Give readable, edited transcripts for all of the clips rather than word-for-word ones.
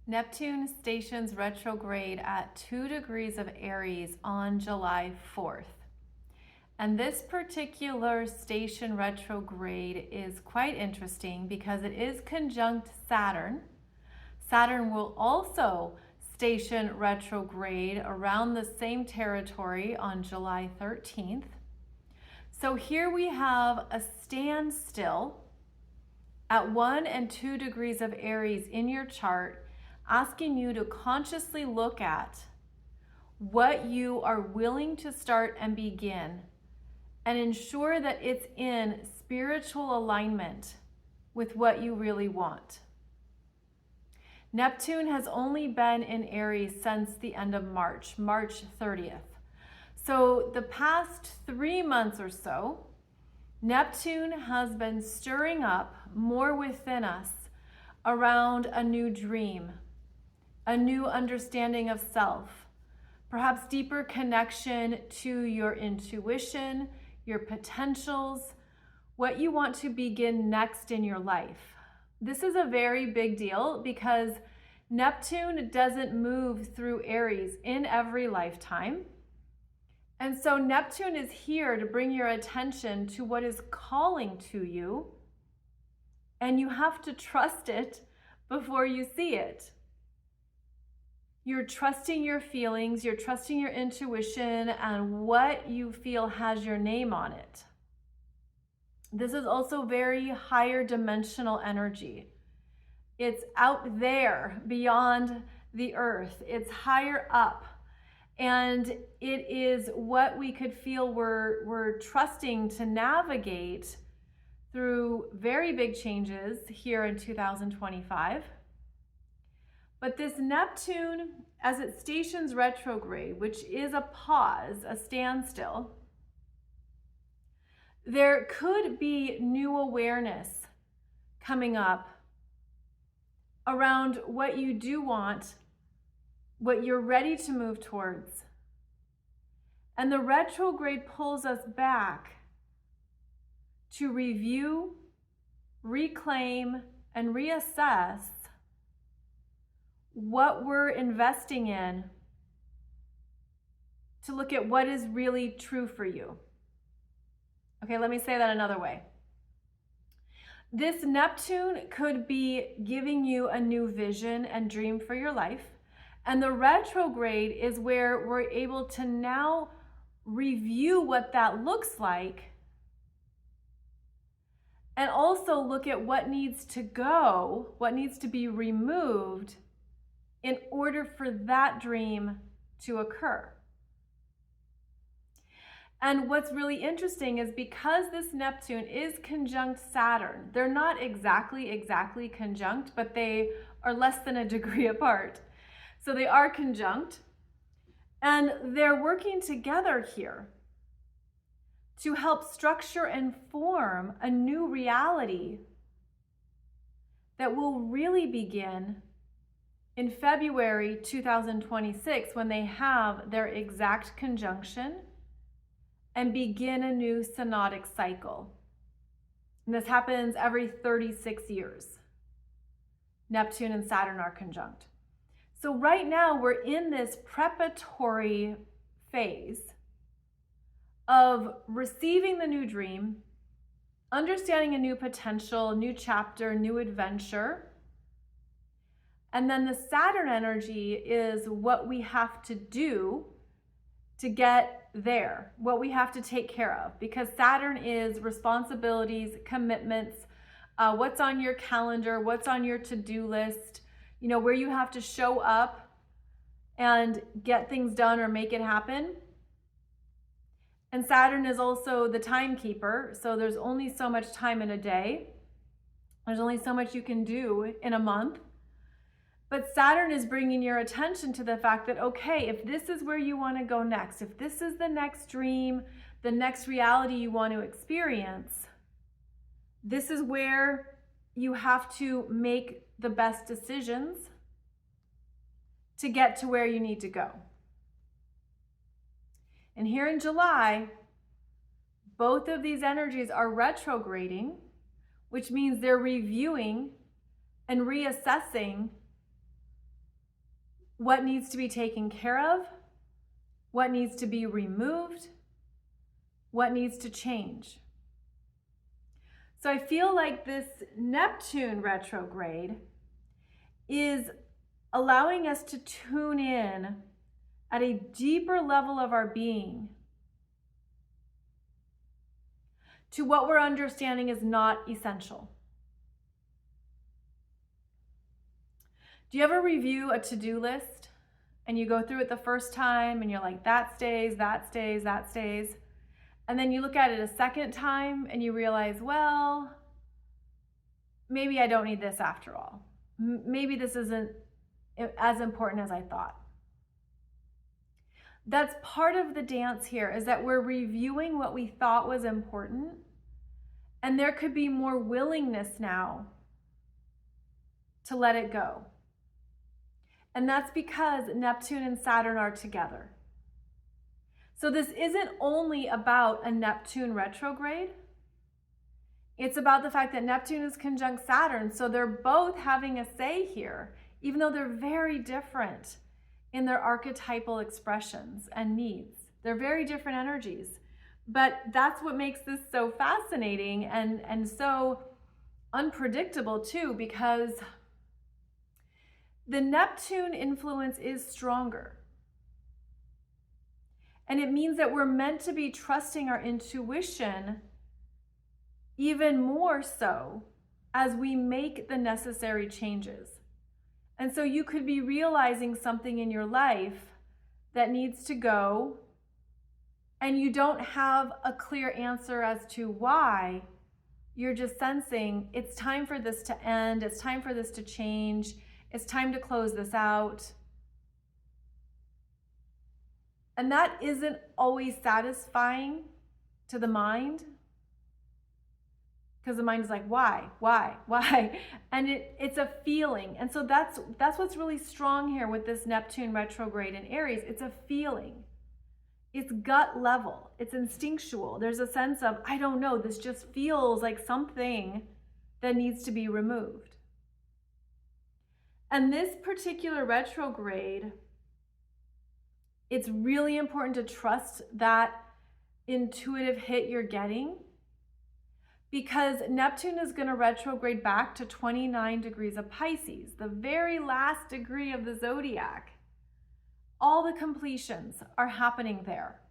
Neptune stations retrograde at 2 degrees of Aries on July 4th. And this particular station retrograde is quite interesting because it is conjunct Saturn. Saturn will also station retrograde around the same territory on July 13th. So here we have a standstill at 1 and 2 degrees of Aries in your chart, asking you to consciously look at what you are willing to start and begin and ensure that it's in spiritual alignment with what you really want. Neptune has only been in Aries since the end of March 30th. So the past 3 months or so, Neptune has been stirring up more within us around a new dream, a new understanding of self, perhaps deeper connection to your intuition, your potentials, what you want to begin next in your life. This is a very big deal because Neptune doesn't move through Aries in every lifetime. And so Neptune is here to bring your attention to what is calling to you, and you have to trust it before you see it. You're trusting your feelings, you're trusting your intuition and what you feel has your name on it. This is also very higher dimensional energy. It's out there beyond the earth. It's higher up. And it is what we could feel we're trusting to navigate through very big changes here in 2025. But this Neptune, as it stations retrograde, which is a pause, a standstill, there could be new awareness coming up around what you do want, what you're ready to move towards. And the retrograde pulls us back to review, reclaim, and reassess what we're investing in, to look at what is really true for you. Okay, let me say that another way. This Neptune could be giving you a new vision and dream for your life. And the retrograde is where we're able to now review what that looks like and also look at what needs to go, what needs to be removed in order for that dream to occur. And what's really interesting is because this Neptune is conjunct Saturn, they're not exactly conjunct, but they are less than a degree apart. So they are conjunct, and they're working together here to help structure and form a new reality that will really begin in February 2026 when they have their exact conjunction and begin a new synodic cycle. And this happens every 36 years. Neptune and Saturn are conjunct. So right now we're in this preparatory phase of receiving the new dream, understanding a new potential, a new chapter, new adventure. And then the Saturn energy is what we have to do to get there, what we have to take care of, because Saturn is responsibilities, commitments, what's on your calendar, what's on your to-do list, you know, where you have to show up and get things done or make it happen. And Saturn is also the timekeeper, so there's only so much time in a day. There's only so much you can do in a month. But Saturn is bringing your attention to the fact that, okay, if this is where you want to go next, if this is the next dream, the next reality you want to experience, this is where you have to make the best decisions to get to where you need to go. And here in July, both of these energies are retrograding, which means they're reviewing and reassessing what needs to be taken care of, what needs to be removed, what needs to change. So I feel like this Neptune retrograde is allowing us to tune in at a deeper level of our being to what we're understanding is not essential. Do you ever review a to-do list and you go through it the first time and you're like, that stays, that stays, that stays. And then you look at it a second time and you realize, well, maybe I don't need this after all. Maybe this isn't as important as I thought. That's part of the dance here, is that we're reviewing what we thought was important, and there could be more willingness now to let it go. And that's because Neptune and Saturn are together. So this isn't only about a Neptune retrograde. It's about the fact that Neptune is conjunct Saturn. So they're both having a say here, even though they're very different in their archetypal expressions and needs. They're very different energies. But that's what makes this so fascinating and so unpredictable too, because the Neptune influence is stronger. And it means that we're meant to be trusting our intuition even more so as we make the necessary changes. And so you could be realizing something in your life that needs to go, and you don't have a clear answer as to why. You're just sensing it's time for this to end, it's time for this to change, it's time to close this out. And that isn't always satisfying to the mind, because the mind is like, why? And it's a feeling. And so that's what's really strong here with this Neptune retrograde in Aries. It's a feeling. It's gut level. It's instinctual. There's a sense of, I don't know, this just feels like something that needs to be removed. And this particular retrograde, it's really important to trust that intuitive hit you're getting, because Neptune is going to retrograde back to 29 degrees of Pisces, the very last degree of the zodiac. All the completions are happening there.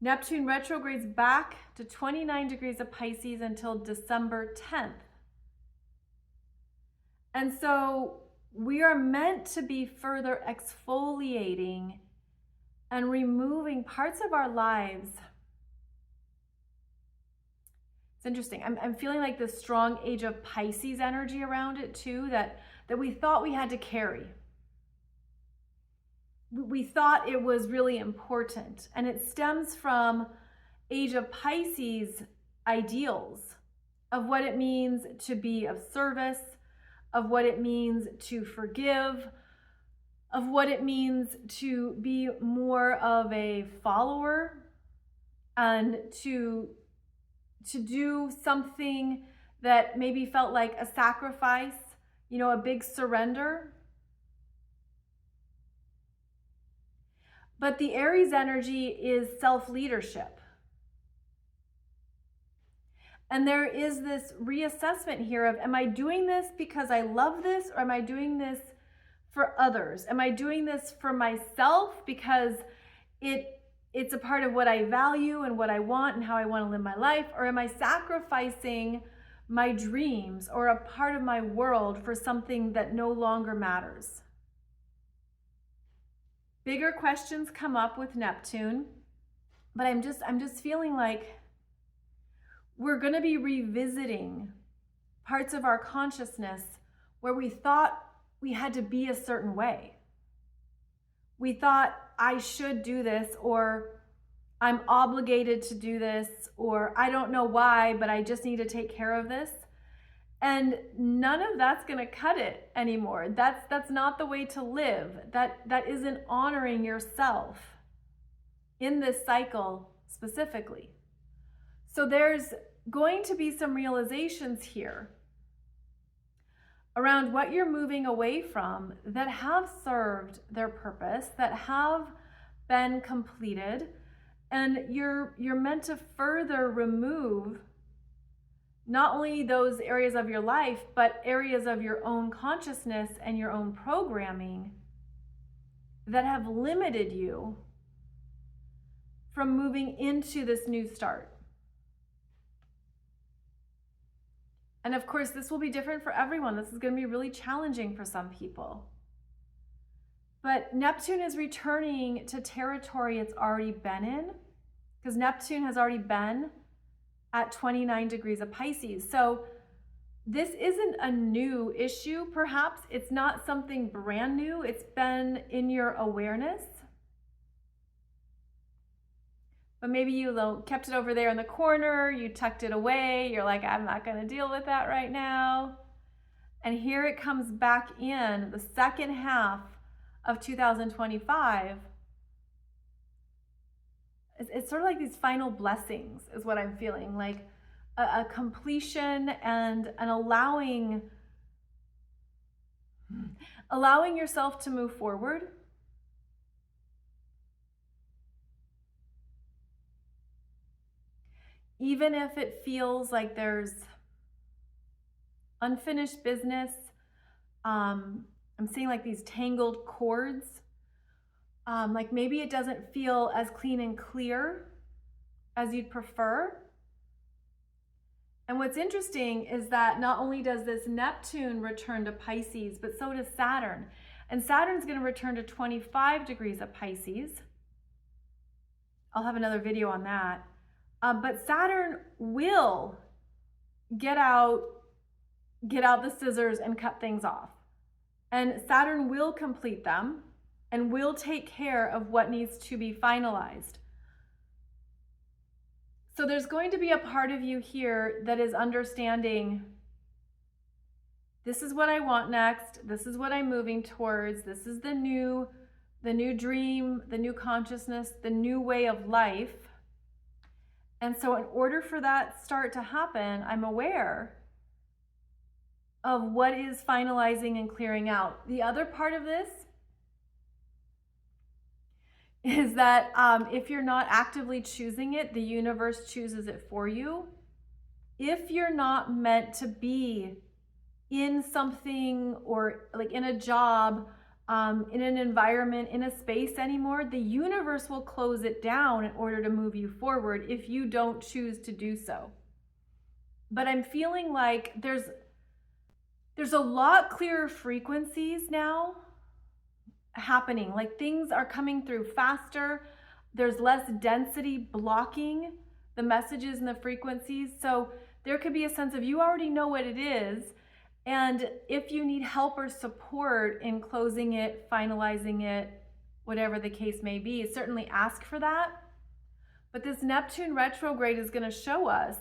Neptune retrogrades back to 29 degrees of Pisces until December 10th. And so we are meant to be further exfoliating and removing parts of our lives. It's interesting. I'm feeling like this strong age of Pisces energy around it too, that we thought we had to carry. We thought it was really important. And it stems from age of Pisces ideals of what it means to be of service, of what it means to forgive, of what it means to be more of a follower, and to do something that maybe felt like a sacrifice, a big surrender. But the Aries energy is self-leadership. And there is this reassessment here of, am I doing this because I love this, or am I doing this for others? Am I doing this for myself because it's a part of what I value and what I want and how I want to live my life? Or am I sacrificing my dreams or a part of my world for something that no longer matters? Bigger questions come up with Neptune, but I'm just feeling like we're going to be revisiting parts of our consciousness where we thought we had to be a certain way. We thought, I should do this, or I'm obligated to do this, or I don't know why, but I just need to take care of this. And none of that's going to cut it anymore. That's not the way to live. That isn't honoring yourself in this cycle specifically. So there's going to be some realizations here around what you're moving away from that have served their purpose, that have been completed, and you're meant to further remove not only those areas of your life, but areas of your own consciousness and your own programming that have limited you from moving into this new start. And of course, this will be different for everyone. This is going to be really challenging for some people. But Neptune is returning to territory it's already been in, because Neptune has already been at 29 degrees of Pisces. So this isn't a new issue, perhaps. It's not something brand new. It's been in your awareness. But maybe you kept it over there in the corner, you tucked it away, you're like, I'm not going to deal with that right now. And here it comes back in the second half of 2025. It's sort of like these final blessings is what I'm feeling, like a completion and an allowing yourself to move forward. Even if it feels like there's unfinished business, I'm seeing like these tangled cords. Like maybe it doesn't feel as clean and clear as you'd prefer. And what's interesting is that not only does this Neptune return to Pisces, but so does Saturn. And Saturn's going to return to 25 degrees of Pisces. I'll have another video on that. But Saturn will get out the scissors and cut things off. And Saturn will complete them and will take care of what needs to be finalized. So there's going to be a part of you here that is understanding, this is what I want next, this is what I'm moving towards, this is the new dream, the new consciousness, the new way of life. And so in order for that start to happen, I'm aware of what is finalizing and clearing out. The other part of this is that if you're not actively choosing it, the universe chooses it for you. If you're not meant to be in something or like in a job, in an environment, in a space anymore, the universe will close it down in order to move you forward if you don't choose to do so. But I'm feeling like there's a lot clearer frequencies now happening. Like things are coming through faster. There's less density blocking the messages and the frequencies. So there could be a sense of you already know what it is. And if you need help or support in closing it, finalizing it, whatever the case may be, certainly ask for that. But this Neptune retrograde is going to show us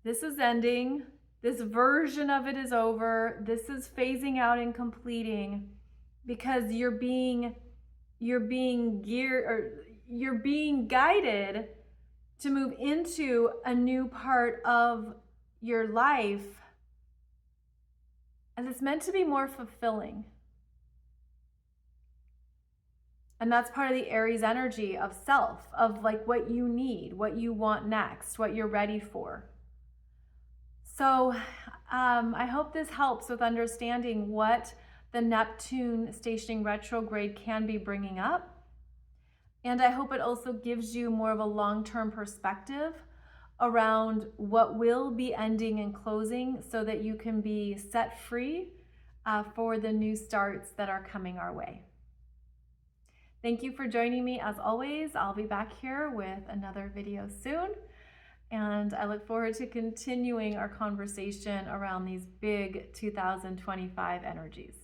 this is ending. This version of it is over. This is phasing out and completing because you're being guided to move into a new part of your life. And it's meant to be more fulfilling. And that's part of the Aries energy of self, of like what you need, what you want next, what you're ready for. So I hope this helps with understanding what the Neptune stationing retrograde can be bringing up. And I hope it also gives you more of a long-term perspective around what will be ending and closing so that you can be set free for the new starts that are coming our way. Thank you for joining me as always. I'll be back here with another video soon. And I look forward to continuing our conversation around these big 2025 energies.